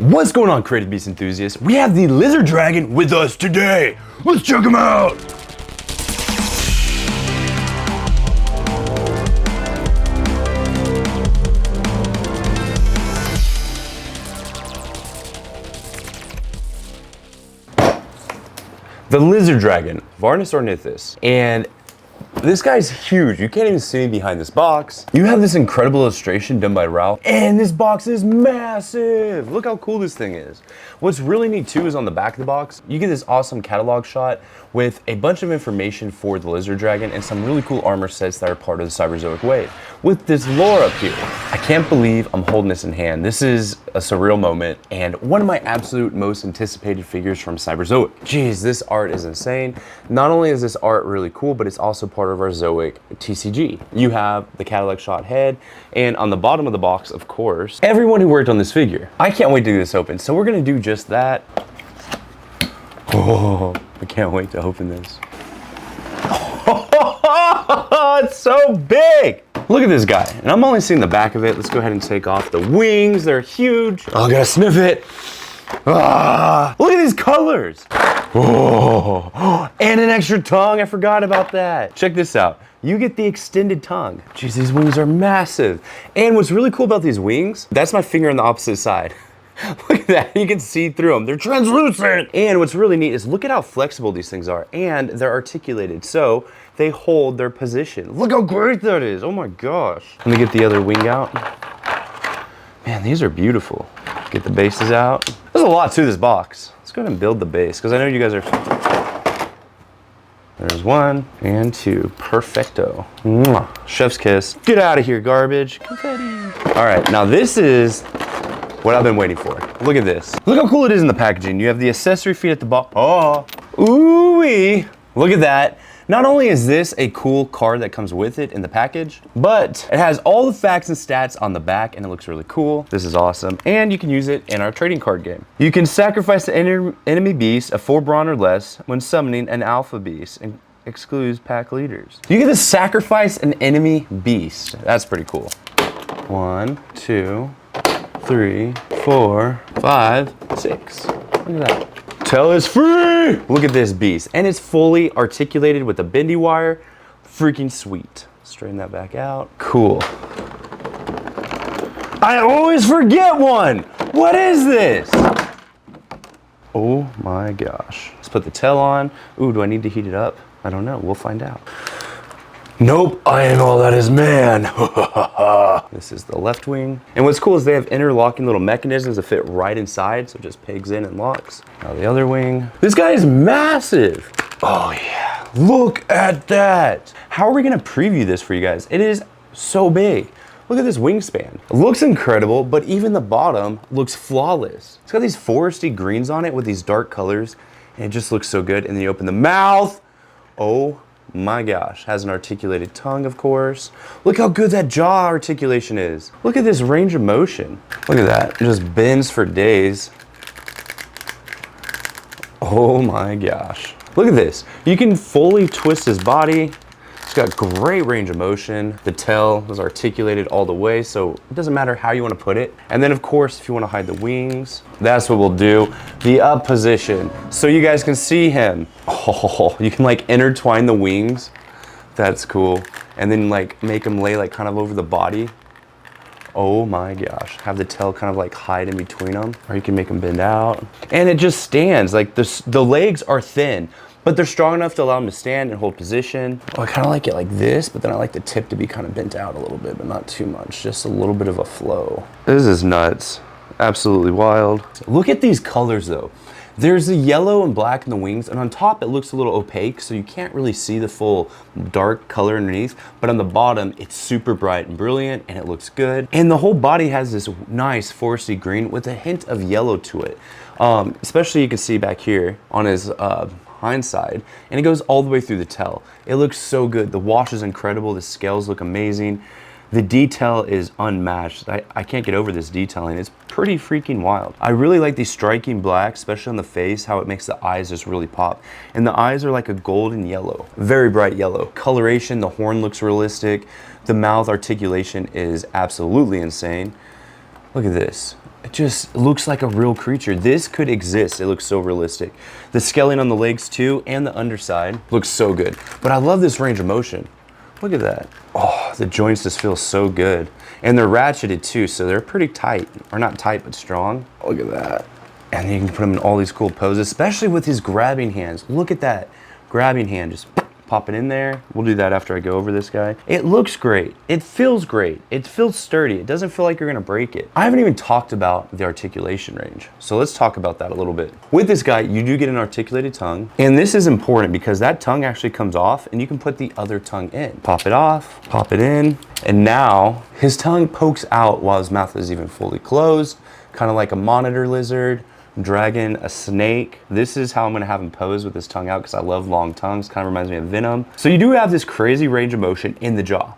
What's going on, Creative Beast enthusiasts? We have the lizard dragon with us today. Let's check him out. The lizard dragon, Varnus ornithus, and this guy's huge. You can't even see me behind this box. You have this incredible illustration done by Ralph, and this box is massive. Look how cool this thing is. What's really neat too is on the back of the box, you get this awesome catalog shot with a bunch of information for the lizard dragon and some really cool armor sets that are part of the Cyberzoic wave. With this lore up here, I can't believe I'm holding this in hand. This is a surreal moment and one of my absolute most anticipated figures from Cyberzoic. Jeez, this art is insane. Not only is this art really cool, but it's also part of our Zoic TCG. You have the catalog shot head, and on the bottom of the box, of course, everyone who worked on this figure. I can't wait to get this open, so we're gonna do just that. Oh, I can't wait to open this. It's so big! Look at this guy, and I'm only seeing the back of it. Let's go ahead and take off the wings. They're huge. Oh, I gotta sniff it. Ah, look at these colors. Oh, and an extra tongue. I forgot about that. Check this out. You get the extended tongue. Jeez, these wings are massive. And what's really cool about these wings, that's my finger on the opposite side. Look at that, you can see through them. They're translucent. And what's really neat is look at how flexible these things are, and they're articulated, so they hold their position. Look how great that is, oh my gosh. Let me get the other wing out. Man, these are beautiful. Get the bases out. There's a lot to this box. Let's go ahead and build the base, because I know you guys are... There's one and two, perfecto. Mwah. Chef's kiss. Get out of here, garbage. Confetti. All right, now this is what I've been waiting for. Look at this. Look how cool it is in the packaging. You have the accessory feet at the bottom. Oh, ooh-wee. Look at that. Not only is this a cool card that comes with it in the package, but it has all the facts and stats on the back, and it looks really cool. This is awesome. And you can use it in our trading card game. You can sacrifice an enemy beast of 4 brawn or less when summoning an alpha beast and excludes pack leaders. You get to sacrifice an enemy beast. That's pretty cool. 1, 2, 3, 4, 5, 6. Look at that. Tell is free! Look at this beast. And it's fully articulated with a bendy wire. Freaking sweet. Straighten that back out. Cool. I always forget one! What is this? Oh my gosh. Let's put the tail on. Ooh, do I need to heat it up? I don't know, we'll find out. Nope, I ain't all that is man. This is the left wing. And what's cool is they have interlocking little mechanisms that fit right inside, so it just pegs in and locks. Now the other wing. This guy is massive. Oh yeah, look at that. How are we gonna preview this for you guys? It is so big. Look at this wingspan. It looks incredible, but even the bottom looks flawless. It's got these foresty greens on it with these dark colors, and it just looks so good. And then you open the mouth. Oh my gosh, has an articulated tongue, of course. Look how good that jaw articulation is. Look at this range of motion. Look at that, it just bends for days. Oh my gosh. Look at this. You can fully twist his body. It's got great range of motion. The tail is articulated all the way, so it doesn't matter how you want to put it. And then of course, if you want to hide the wings, that's what we'll do. The up position, so you guys can see him. Oh, you can like intertwine the wings. That's cool. And then like make him lay like kind of over the body. Oh my gosh. Have the tail kind of like hide in between them, or you can make them bend out. And it just stands, like the legs are thin, but they're strong enough to allow them to stand and hold position. Oh, I kind of like it like this, but then I like the tip to be kind of bent out a little bit, but not too much. Just a little bit of a flow. This is nuts. Absolutely wild. Look at these colors though. There's the yellow and black in the wings, and on top it looks a little opaque, so you can't really see the full dark color underneath, but on the bottom it's super bright and brilliant, and it looks good. And the whole body has this nice foresty green with a hint of yellow to it. Especially you can see back here on his hind side, and it goes all the way through the tail. It looks so good. The wash is incredible. The scales look amazing. The detail is unmatched. I can't get over this detailing. It's pretty freaking wild. I really like these striking black, especially on the face, how it makes the eyes just really pop. And the eyes are like a golden yellow, very bright yellow. Coloration, the horn looks realistic. The mouth articulation is absolutely insane. Look at this. It just looks like a real creature. This could exist. It looks so realistic. The scaling on the legs too and the underside looks so good. But I love this range of motion. Look at that. Oh, the joints just feel so good. And they're ratcheted too, so they're pretty tight. Or not tight, but strong. Look at that. And you can put him in all these cool poses, especially with his grabbing hands. Look at that grabbing hand, just pop it in there. We'll do that after I go over this guy. It looks great. It feels great. It feels sturdy. It doesn't feel like you're gonna break it. I haven't even talked about the articulation range. So let's talk about that a little bit. With this guy, you do get an articulated tongue. And this is important because that tongue actually comes off and you can put the other tongue in. Pop it off, pop it in. And now his tongue pokes out while his mouth is even fully closed, kind of like a monitor lizard, dragon, a snake. This is how I'm gonna have him pose with his tongue out because I love long tongues. Kind of reminds me of Venom. So you do have this crazy range of motion in the jaw.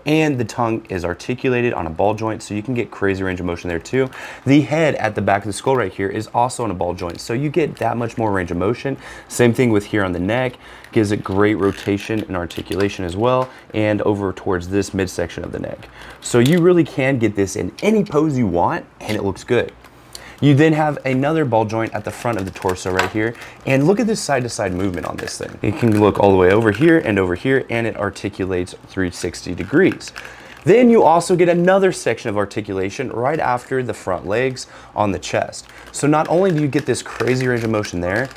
And the tongue is articulated on a ball joint, so you can get crazy range of motion there too. The head at the back of the skull right here is also on a ball joint, so you get that much more range of motion. Same thing with here on the neck. Gives it great rotation and articulation as well, and over towards this midsection of the neck. So you really can get this in any pose you want, and it looks good. You then have another ball joint at the front of the torso right here. And look at this side-to-side movement on this thing. It can look all the way over here, and it articulates 360 degrees. Then you also get another section of articulation right after the front legs on the chest. So not only do you get this crazy range of motion there,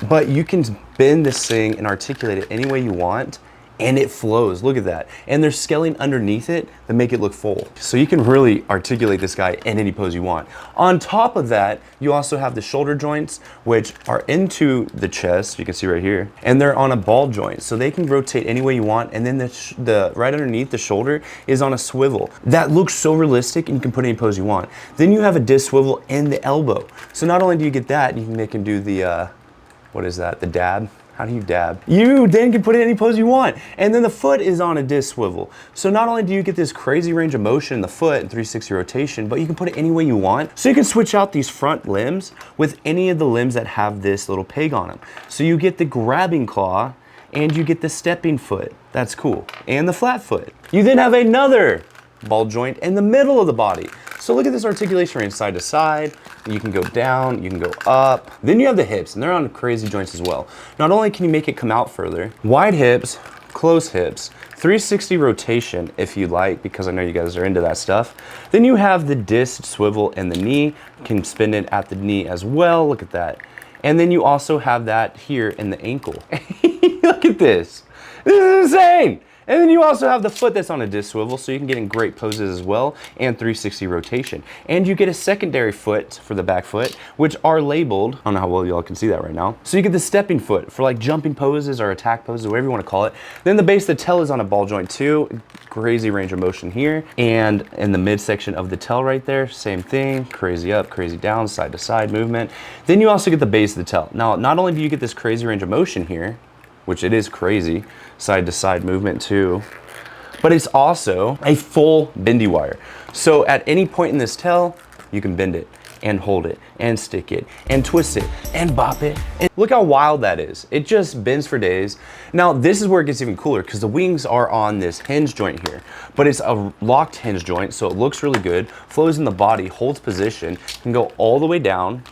but you can bend this thing and articulate it any way you want, and it flows. Look at that. And there's scaling underneath it that make it look full. So you can really articulate this guy in any pose you want. On top of that, you also have the shoulder joints, which are into the chest, you can see right here, and they're on a ball joint, so they can rotate any way you want. And then the right underneath the shoulder is on a swivel. That looks so realistic, and you can put any pose you want. Then you have a disc swivel in the elbow. So not only do you get that, you can make him do the, what is that, the dab? How do you dab? You then can put it in any pose you want. And then the foot is on a disc swivel. So not only do you get this crazy range of motion in the foot and 360 rotation, but you can put it any way you want. So you can switch out these front limbs with any of the limbs that have this little peg on them. So you get the grabbing claw and you get the stepping foot. That's cool. And the flat foot. You then have another ball joint in the middle of the body. So look at this articulation range side to side. You can go down, you can go up. Then you have the hips, and they're on crazy joints as well. Not only can you make it come out further, wide hips, close hips, 360 rotation if you like, because I know you guys are into that stuff. Then you have the disc swivel in the knee. You can spin it at the knee as well. Look at that. And then you also have that here in the ankle. Look at this. This is insane. And then you also have the foot that's on a disc swivel, so you can get in great poses as well, and 360 rotation. And you get a secondary foot for the back foot, which are labeled, I don't know how well y'all can see that right now. So you get the stepping foot for like jumping poses or attack poses, whatever you want to call it. Then the base of the tail is on a ball joint too. Crazy range of motion here. And in the midsection of the tail right there, same thing, crazy up, crazy down, side to side movement. Then you also get the base of the tail. Now, not only do you get this crazy range of motion here, which it is crazy, side to side movement too, but it's also a full bendy wire. So at any point in this tail, you can bend it and hold it and stick it and twist it and bop it. And look how wild that is. It just bends for days. Now this is where it gets even cooler because the wings are on this hinge joint here, but it's a locked hinge joint, so it looks really good, flows in the body, holds position, can go all the way down,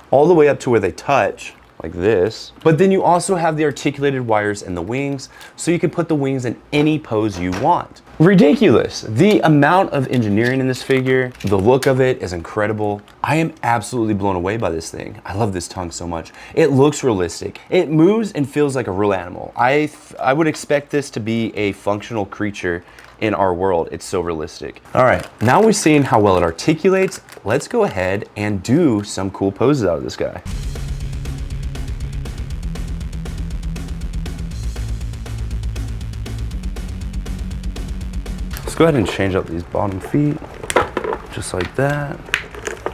all the way up to where they touch, like this. But then you also have the articulated wires in the wings, so you can put the wings in any pose you want. Ridiculous. The amount of engineering in this figure, the look of it is incredible. I am absolutely blown away by this thing. I love this tongue so much. It looks realistic. It moves and feels like a real animal. I would expect this to be a functional creature in our world. It's so realistic. All right, now we've seen how well it articulates. Let's go ahead and do some cool poses out of this guy. Go ahead and change up these bottom feet, just like that.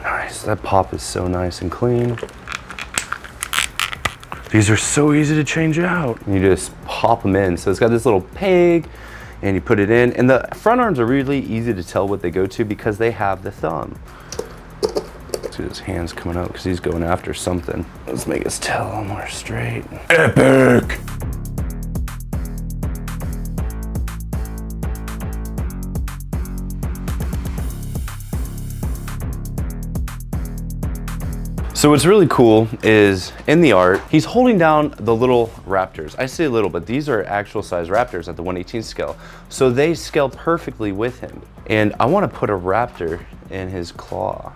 Nice, that pop is so nice and clean. These are so easy to change out. You just pop them in. So it's got this little peg, and you put it in. And the front arms are really easy to tell what they go to because they have the thumb. See his hands coming up because he's going after something. Let's make his tail a little more straight. Epic! So what's really cool is in the art, he's holding down the little raptors. I say little, but these are actual size raptors at the 1/18 scale. So they scale perfectly with him. And I want to put a raptor in his claw.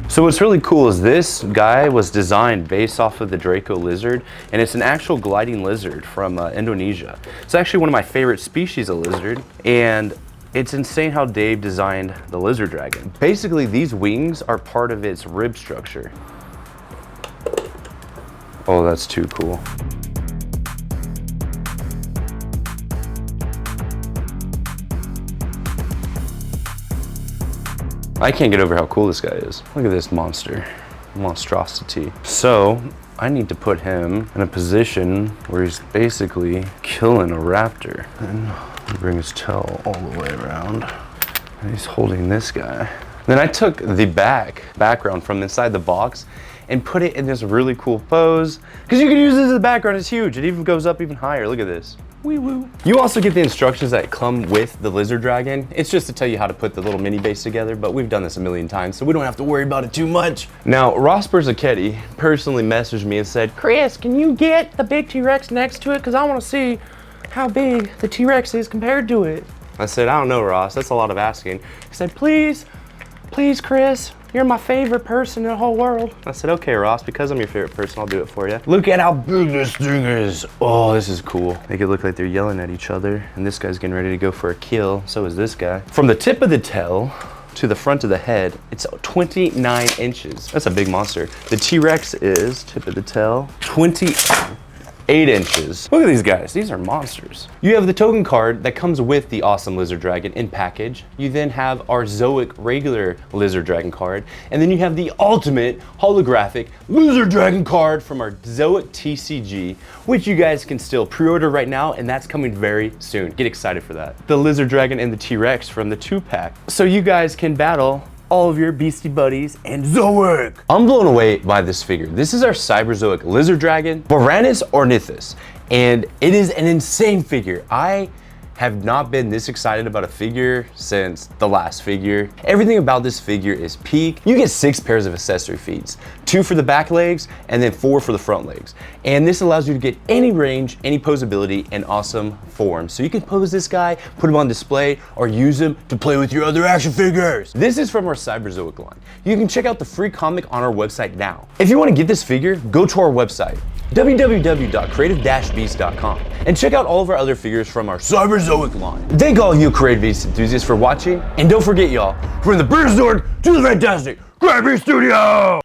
So what's really cool is this guy was designed based off of the Draco lizard, and it's an actual gliding lizard from Indonesia. It's actually one of my favorite species of lizard, and it's insane how Dave designed the lizard dragon. Basically, these wings are part of its rib structure. Oh, that's too cool. I can't get over how cool this guy is. Look at this monstrosity. So I need to put him in a position where he's basically killing a raptor. And bring his tail all the way around. And he's holding this guy. Then I took the background from inside the box and put it in this really cool pose. Because you can use this as a background, it's huge. It even goes up even higher, look at this. Wee woo. You also get the instructions that come with the lizard dragon. It's just to tell you how to put the little mini base together, but we've done this a million times, so we don't have to worry about it too much. Now, Ross Berzacchetti personally messaged me and said, Chris, can you get the big T-Rex next to it? Because I want to see how big the T-Rex is compared to it. I said, I don't know, Ross, that's a lot of asking. He said, please, Chris, you're my favorite person in the whole world. I said, okay, Ross, because I'm your favorite person, I'll do it for you. Look at how big this thing is. Oh, this is cool. Make it look like they're yelling at each other, and this guy's getting ready to go for a kill. So is this guy. From the tip of the tail to the front of the head, it's 29 inches. That's a big monster. The T-Rex is, tip of the tail, 28 inches. Look at these guys, these are monsters. You have the token card that comes with the awesome lizard dragon in package. You then have our Zoic regular lizard dragon card, and then you have the ultimate holographic lizard dragon card from our Zoic TCG, which you guys can still pre-order right now, and that's coming very soon. Get excited for that. The lizard dragon and the T-Rex from the 2-pack. So you guys can battle all of your beastie buddies and Zoic. I'm blown away by this figure. This is our Cyberzoic lizard dragon, Varanus ornithus, and it is an insane figure. I have not been this excited about a figure since the last figure. Everything about this figure is peak. You get 6 pairs of accessory feet, 2 for the back legs and then 4 for the front legs. And this allows you to get any range, any posability, and awesome form. So you can pose this guy, put him on display, or use him to play with your other action figures. This is from our Cyberzoic line. You can check out the free comic on our website now. If you want to get this figure, go to our website, www.creative-beast.com, and check out all of our other figures from our Cyberzoic line. Thank all of you Creative Beast enthusiasts for watching, and don't forget y'all, from the Berserk to the fantastic Creative Beast Studio!